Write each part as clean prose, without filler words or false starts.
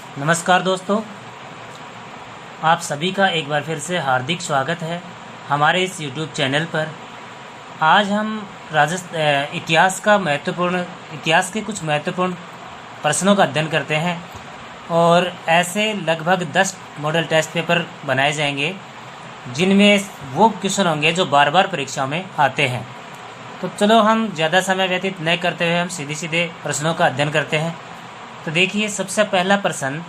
नमस्कार दोस्तों, आप सभी का एक बार फिर से हार्दिक स्वागत है हमारे इस YouTube चैनल पर। आज हम इतिहास के कुछ महत्वपूर्ण प्रश्नों का अध्ययन करते हैं और ऐसे लगभग 10 मॉडल टेस्ट पेपर बनाए जाएंगे जिनमें वो क्वेश्चन होंगे जो बार बार परीक्षाओं में आते हैं। तो चलो हम ज़्यादा समय व्यतीत न करते हुए हम सीधे प्रश्नों का अध्ययन करते हैं। तो देखिए, सबसे पहला प्रश्न,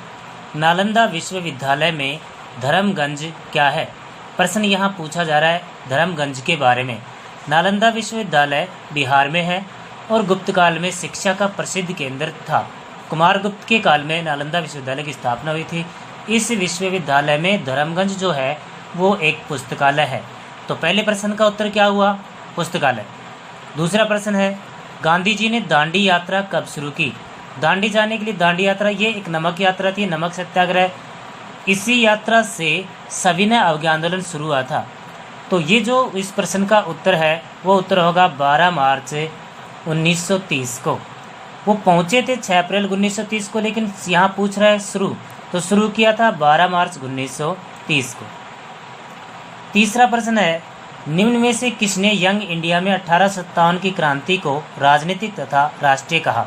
नालंदा विश्वविद्यालय में धर्मगंज क्या है? प्रश्न यहाँ पूछा जा रहा है धर्मगंज के बारे में। नालंदा विश्वविद्यालय बिहार में है और गुप्त काल में शिक्षा का प्रसिद्ध केंद्र था। कुमारगुप्त के काल में नालंदा विश्वविद्यालय की स्थापना हुई थी। इस विश्वविद्यालय में धर्मगंज जो है वो एक पुस्तकालय है। तो पहले प्रश्न का उत्तर क्या हुआ? पुस्तकालय। दूसरा प्रश्न है, गांधी जी ने दांडी यात्रा कब शुरू की? दांडी जाने के लिए दांडी यात्रा, ये एक नमक यात्रा थी, नमक सत्याग्रह। इसी यात्रा से सविनय अवज्ञा आंदोलन शुरू हुआ था। तो ये जो इस प्रश्न का उत्तर है वो उत्तर होगा 12 मार्च 1930 को। वो पहुँचे थे 6 अप्रैल 1930 को, लेकिन यहाँ पूछ रहा है शुरू, तो शुरू किया था 12 मार्च 1930 को। तीसरा प्रश्न है, निम्न में से किसने यंग इंडिया में 1857 की क्रांति को राजनीतिक तथा राष्ट्रीय कहा?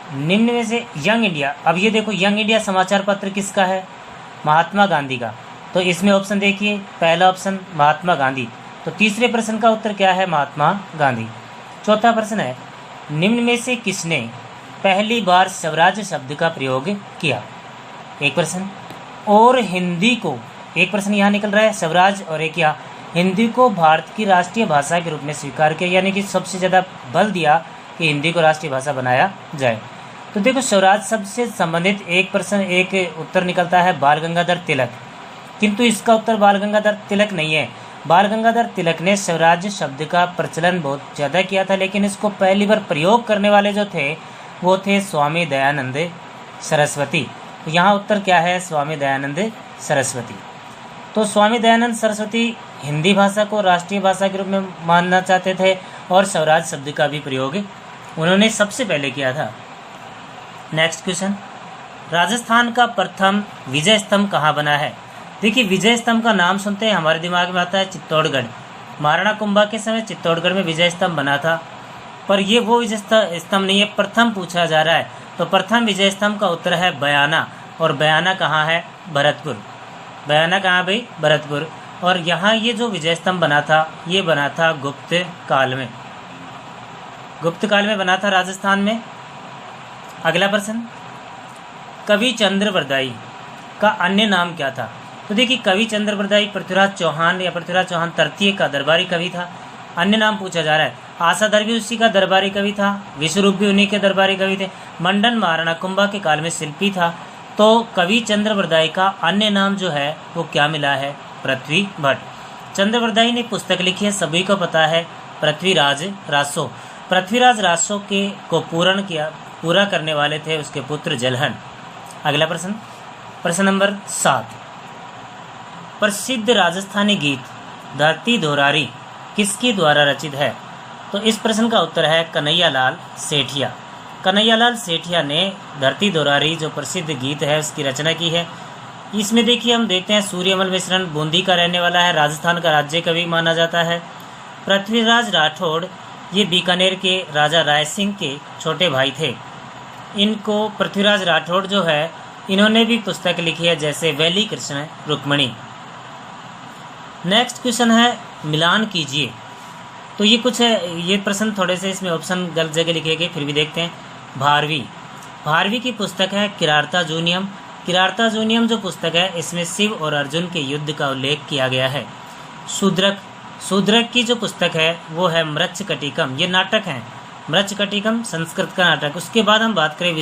निम्न में से यंग इंडिया, अब ये देखो, यंग इंडिया समाचार पत्र किसका है? महात्मा गांधी का। तो इसमें ऑप्शन देखिए, पहला ऑप्शन महात्मा गांधी। तो तीसरे प्रश्न का उत्तर क्या है? महात्मा गांधी। चौथा प्रश्न है, निम्न में से किसने पहली बार स्वराज शब्द का प्रयोग किया? एक प्रश्न। और हिंदी को, एक प्रश्न यहाँ निकल रहा है, स्वराज और एक यहाँ हिंदी को भारत की राष्ट्रीय भाषा के रूप में स्वीकार किया, यानी कि सबसे ज़्यादा बल दिया कि हिंदी को राष्ट्रीय भाषा बनाया जाए। तो देखो, स्वराज शब्द से संबंधित एक उत्तर निकलता है बाल गंगाधर तिलक, किंतु इसका उत्तर बाल गंगाधर तिलक नहीं है। बाल गंगाधर तिलक ने स्वराज शब्द का प्रचलन बहुत ज़्यादा किया था, लेकिन इसको पहली बार प्रयोग करने वाले जो थे वो थे स्वामी दयानंद सरस्वती। तो यहाँ उत्तर क्या है? स्वामी दयानंद सरस्वती। तो स्वामी दयानंद सरस्वती हिंदी भाषा को राष्ट्रीय भाषा के रूप में मानना चाहते थे और स्वराज शब्द का भी प्रयोग उन्होंने सबसे पहले किया था। नेक्स्ट क्वेश्चन, राजस्थान का प्रथम विजय स्तंभ कहाँ बना है? देखिए, विजय स्तंभ का नाम सुनते हैं हमारे दिमाग में आता है चित्तौड़गढ़। महाराणा कुंभा के समय चित्तौड़गढ़ में विजय स्तंभ बना था, पर ये वो विजय स्तंभ नहीं है, प्रथम पूछा जा रहा है। तो प्रथम विजय स्तंभ का उत्तर है बयाना, और बयाना कहाँ है? भरतपुर। बयाना कहाँ भाई? भरतपुर। और यहाँ ये जो विजय स्तंभ बना था ये बना था गुप्त काल में, गुप्त काल में बना था राजस्थान में। अगला प्रश्न, कवि चंद्रवरदाई का अन्य नाम क्या था? तो देखिए, कवि चंद्रवरदाई पृथ्वीराज चौहान या पृथ्वीराज चौहान तृतीय का दरबारी कवि था। अन्य नाम पूछा जा रहा है। आसाधर भी उसी का दरबारी कवि था, विश्वरूप भी उन्हीं के दरबारी कवि थे। मंडन महाराणा कुंभा के काल में शिल्पी था। तो कवि चंद्रवरदाई का अन्य नाम जो है वो क्या मिला है? पृथ्वी भट्ट। चंद्रवरदाई ने पुस्तक लिखी है, सभी को पता है, पृथ्वीराज रासो। पृथ्वीराज रासो के को पूरा करने वाले थे उसके पुत्र जलहन। अगला प्रश्न, प्रश्न नंबर 7, प्रसिद्ध राजस्थानी गीत धरती दोरारी किसके द्वारा रचित है? तो इस प्रश्न का उत्तर है कन्हैयालाल सेठिया। कन्हैयालाल सेठिया ने धरती दोरारी जो प्रसिद्ध गीत है उसकी रचना की है। इसमें देखिए, हम देखते हैं सूर्यमल मिश्रण बूंदी का रहने वाला है, राजस्थान का राज्य कवि माना जाता है। पृथ्वीराज राठौड़ ये बीकानेर के राजा राय सिंह के छोटे भाई थे। इनको पृथ्वीराज राठौड़ जो है इन्होंने भी पुस्तक लिखी है, जैसे वैली कृष्ण रुक्मणी। नेक्स्ट क्वेश्चन है, मिलान कीजिए। तो ये कुछ है, ये प्रश्न थोड़े से इसमें ऑप्शन गलत जगह लिखे गए, फिर भी देखते हैं। भारवी की पुस्तक है किरारता जूनियम। किरारता जूनियम जो पुस्तक है इसमें शिव और अर्जुन के युद्ध का उल्लेख किया गया है। शूद्रक की जो पुस्तक है वो है मृच्छकटिकम, ये नाटक है, मृच्छकटिकम संस्कृत का नाटक। उसके बाद हम बात करें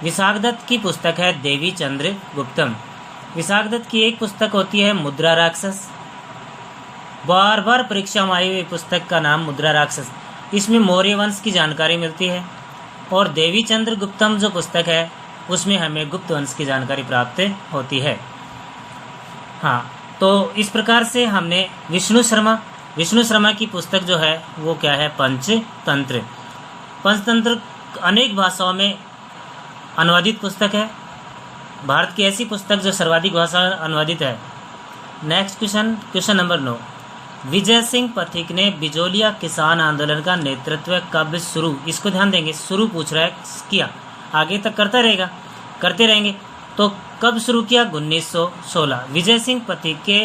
विशाखदत्त की पुस्तक है देवी चंद्र गुप्तम। विशाखदत्त की एक पुस्तक होती है मुद्रा राक्षस, बार बार परीक्षा में आई हुई पुस्तक का नाम मुद्रा राक्षस। इसमें मौर्य वंश की जानकारी मिलती है। और देवी चंद्र गुप्तम जो पुस्तक है उसमें हमें गुप्त वंश की जानकारी प्राप्त होती है। हाँ, तो इस प्रकार से हमने विष्णु शर्मा की पुस्तक जो है वो क्या है? पंचतंत्र। पंचतंत्र अनेक भाषाओं में अनुवादित पुस्तक है, भारत की ऐसी पुस्तक जो सर्वाधिक भाषा अनुवादित है। Next question number 9, Vijay Singh Pathik ने बिजोलिया किसान आंदोलन का नेतृत्व कब शुरू, इसको ध्यान देंगे, शुरू पूछ रहा है, किया, आगे तक करते रहेंगे, तो कब शुरू किया? 1916। विजय सिंह पथिक के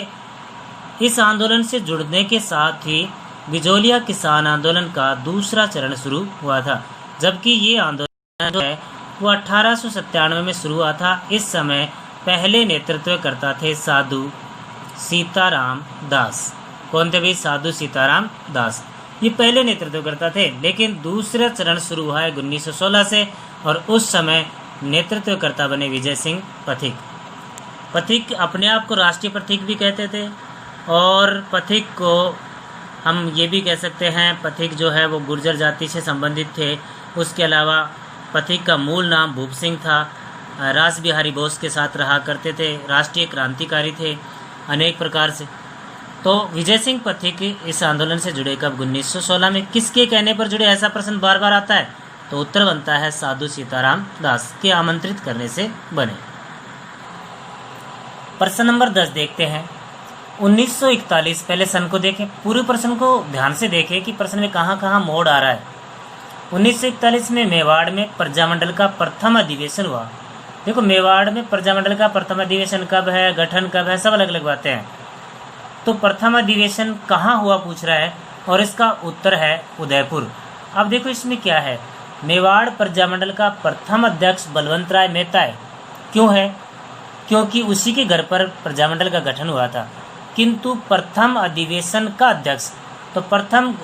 इस आंदोलन से जुड़ने के साथ ही बिजोलिया किसान आंदोलन का दूसरा चरण शुरू हुआ था, जबकि ये आंदोलन जो है वो 1897 में शुरू हुआ था। इस समय पहले नेतृत्व करता थे साधु सीताराम दास। कौन थे भाई? साधु सीताराम दास, ये पहले नेतृत्व करता थे, लेकिन दूसरा चरण शुरू हुआ है 1916 से, और उस समय नेतृत्वकर्ता बने विजय सिंह पथिक। पथिक अपने आप को राष्ट्रीय पथिक भी कहते थे, और पथिक को हम ये भी कह सकते हैं, पथिक जो है वो गुर्जर जाति से संबंधित थे। उसके अलावा पथिक का मूल नाम भूप सिंह था, रास बिहारी बोस के साथ रहा करते थे, राष्ट्रीय क्रांतिकारी थे अनेक प्रकार से। तो विजय सिंह पथिक इस आंदोलन से जुड़े कब? 1916 में। किसके कहने पर जुड़े? ऐसा प्रश्न बार बार आता है, तो उत्तर बनता है साधु सीताराम दास के आमंत्रित करने से बने। प्रश्न नंबर 10 देखते हैं। 1941, पहले सन को देखें, पूरे प्रश्न को ध्यान से देखें कि प्रश्न में कहाँ कहाँ मोड़ आ रहा है। 1941 में मेवाड़ में प्रजामंडल का प्रथम अधिवेशन हुआ। देखो, मेवाड़ में प्रजामंडल का प्रथम अधिवेशन कब है, गठन कब है, सब अलग अलग बातें हैं। तो प्रथम अधिवेशन कहाँ हुआ पूछ रहा है, और इसका उत्तर है उदयपुर। अब देखो इसमें क्या है, मेवाड़ प्रजामंडल का प्रथम अध्यक्ष बलवंत राय मेहता है। क्यों है? क्योंकि उसी के घर पर प्रजामंडल का गठन हुआ था। किंतु प्रथम अधिवेशन का अध्यक्ष, तो प्रथम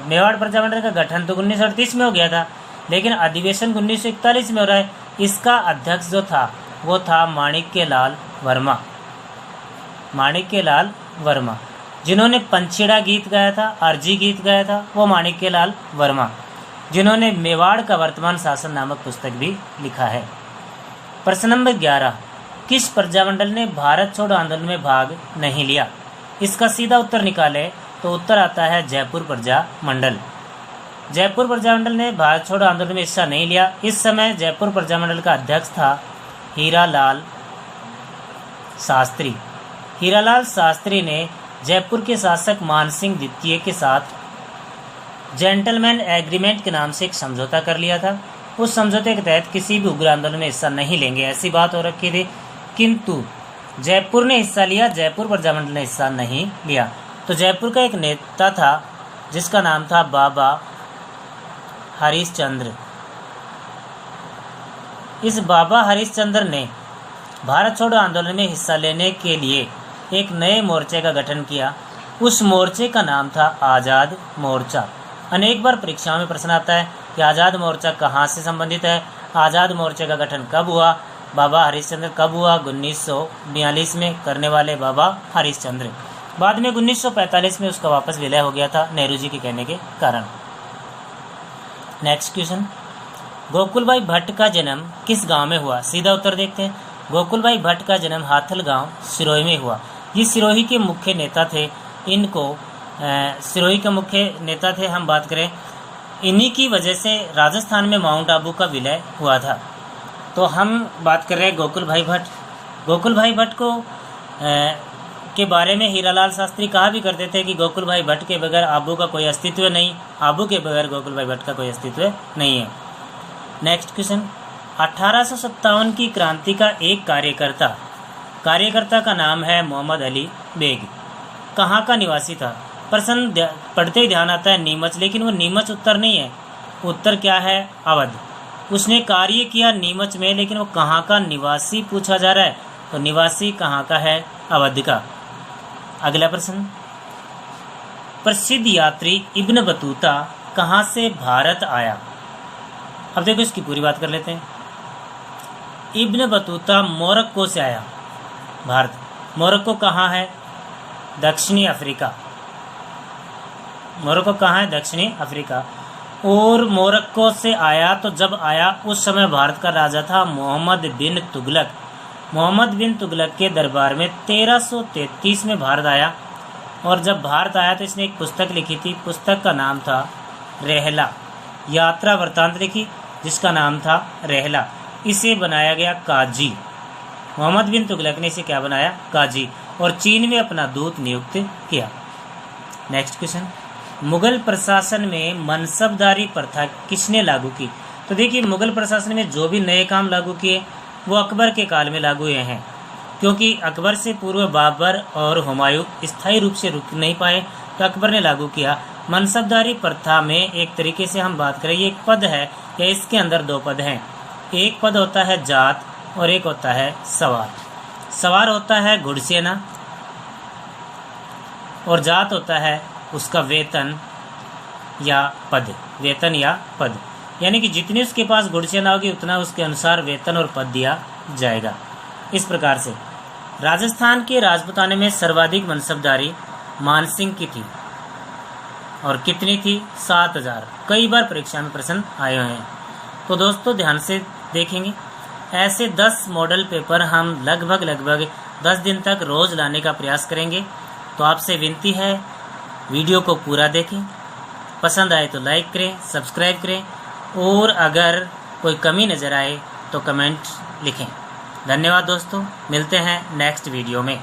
मेवाड़ प्रजामंडल का गठन तो 1938 में हो गया था, लेकिन अधिवेशन 1941 में हो रहा है। इसका अध्यक्ष जो था वो था माणिक्यलाल वर्मा। माणिक्यलाल वर्मा, जिन्होंने पंछीड़ा गीत गाया था, अर्जी गीत गाया था, वो माणिक्यलाल वर्मा, जिन्होंने मेवाड़ का वर्तमान शासन नामक पुस्तक भी लिखा है। प्रश्न नंबर 11, किस प्रजामंडल ने भारत छोड़ो आंदोलन में भाग नहीं लिया? इसका सीधा उत्तर निकाले तो उत्तर आता है जयपुर प्रजामंडल। जयपुर प्रजामंडल ने भारत छोड़ो आंदोलन में हिस्सा नहीं लिया। इस समय जयपुर प्रजामंडल का अध्यक्ष था हीरालाल शास्त्री। हीरालाल शास्त्री ने जयपुर के शासक मानसिंह द्वितीय के साथ जेंटलमैन एग्रीमेंट के नाम से एक समझौता कर लिया था। उस समझौते के तहत किसी भी उग्र आंदोलन में हिस्सा नहीं लेंगे, ऐसी बात हो रखी थी। किंतु जयपुर ने हिस्सा लिया, जयपुर प्रजामंडल ने हिस्सा नहीं लिया। तो जयपुर का एक नेता था जिसका नाम था बाबा हरिश्चंद्र। इस बाबा हरिश्चंद्र ने भारत छोड़ो आंदोलन में हिस्सा लेने के लिए एक नए मोर्चे का गठन किया। उस मोर्चे का नाम था आज़ाद मोर्चा। अनेक बार परीक्षाओं में प्रश्न आता है कि आज़ाद मोर्चा कहाँ से संबंधित है, आज़ाद मोर्चे का गठन कब हुआ, बाबा हरिश्चंद्र कब हुआ? 1942 में करने वाले बाबा हरिश्चंद्र। बाद में 1945 में उसका वापस विलय हो गया था नेहरू जी के कहने के कारण। नेक्स्ट क्वेश्चन, गोकुलभाई भट्ट का जन्म किस गांव में हुआ? सीधा उत्तर देखते हैं। गोकुलभाई भट्ट का जन्म हाथल गांव सिरोही में हुआ। ये सिरोही के मुख्य नेता थे। इनको सिरोही के मुख्य नेता थे। हम बात करें, इन्हीं की वजह से राजस्थान में माउंट आबू का विलय हुआ था। तो हम बात कर रहे हैं गोकुलभाई भट्ट। गोकुलभाई भट्ट को के बारे में हीरालाल शास्त्री कहा भी करते थे कि गोकुलभाई भट्ट के बगैर आबू का कोई अस्तित्व नहीं, आबू के बगैर गोकुलभाई भट्ट का कोई अस्तित्व नहीं है। नेक्स्ट क्वेश्चन, 1857 की क्रांति का एक कार्यकर्ता का नाम है मोहम्मद अली बेग। कहाँ का निवासी था? प्रश्न पढ़ते ही ध्यान आता है नीमच, लेकिन वो नीमच उत्तर नहीं है। उत्तर क्या है? अवध। उसने कार्य किया नीमच में, लेकिन वो कहाँ का निवासी पूछा जा रहा है, तो निवासी कहाँ का है? अवध का। अगला प्रश्न, प्रसिद्ध यात्री इब्न बतूता कहाँ से भारत आया? अब देखो इसकी पूरी बात कर लेते हैं। इब्न बतूता मोरक्को से आया भारत। मोरक्को कहाँ है? दक्षिणी अफ्रीका। मोरक्को कहाँ है? दक्षिणी अफ्रीका। और मोरक्को से आया तो जब आया उस समय भारत का राजा था मोहम्मद बिन तुगलक। मोहम्मद बिन तुगलक के दरबार में 1333 में भारत आया। और जब भारत आया तो इसने एक पुस्तक लिखी थी। पुस्तक का नाम था रहला, यात्रा वृत्तांत लिखी जिसका नाम था रहला। इसे बनाया गया काजी। मोहम्मद बिन तुगलक ने इसे क्या बनाया? काजी। और चीन में अपना दूत नियुक्त किया। नेक्स्ट क्वेश्चन, मुगल प्रशासन में मनसबदारी प्रथा किसने लागू की? तो देखिए, मुगल प्रशासन में जो भी नए काम लागू किए वो अकबर के काल में लागू हुए हैं, क्योंकि अकबर से पूर्व बाबर और हुमायूं स्थायी रूप से रुक नहीं पाए, तो अकबर ने लागू किया। मनसबदारी प्रथा में एक तरीके से हम बात करें, ये एक पद है या इसके अंदर दो पद हैं। एक पद होता है जात और एक होता है सवार। सवार होता है घुड़सेना और जात होता है उसका वेतन या पद। वेतन या पद, यानी कि जितनी उसके पास घुड़सेना होगी उतना उसके अनुसार वेतन और पद दिया जाएगा। इस प्रकार से राजस्थान के राजपूताने में सर्वाधिक मनसबदारी मानसिंह की थी। और कितनी थी? 7000। कई बार परीक्षा में प्रश्न आए हुए हैं, तो दोस्तों ध्यान से देखेंगे। ऐसे 10 मॉडल पेपर हम लगभग 10 दिन तक रोज लाने का प्रयास करेंगे। तो आपसे विनती है, वीडियो को पूरा देखें, पसंद आए तो लाइक करें, सब्सक्राइब करें, और अगर कोई कमी नज़र आए तो कमेंट लिखें। धन्यवाद दोस्तों, मिलते हैं नेक्स्ट वीडियो में।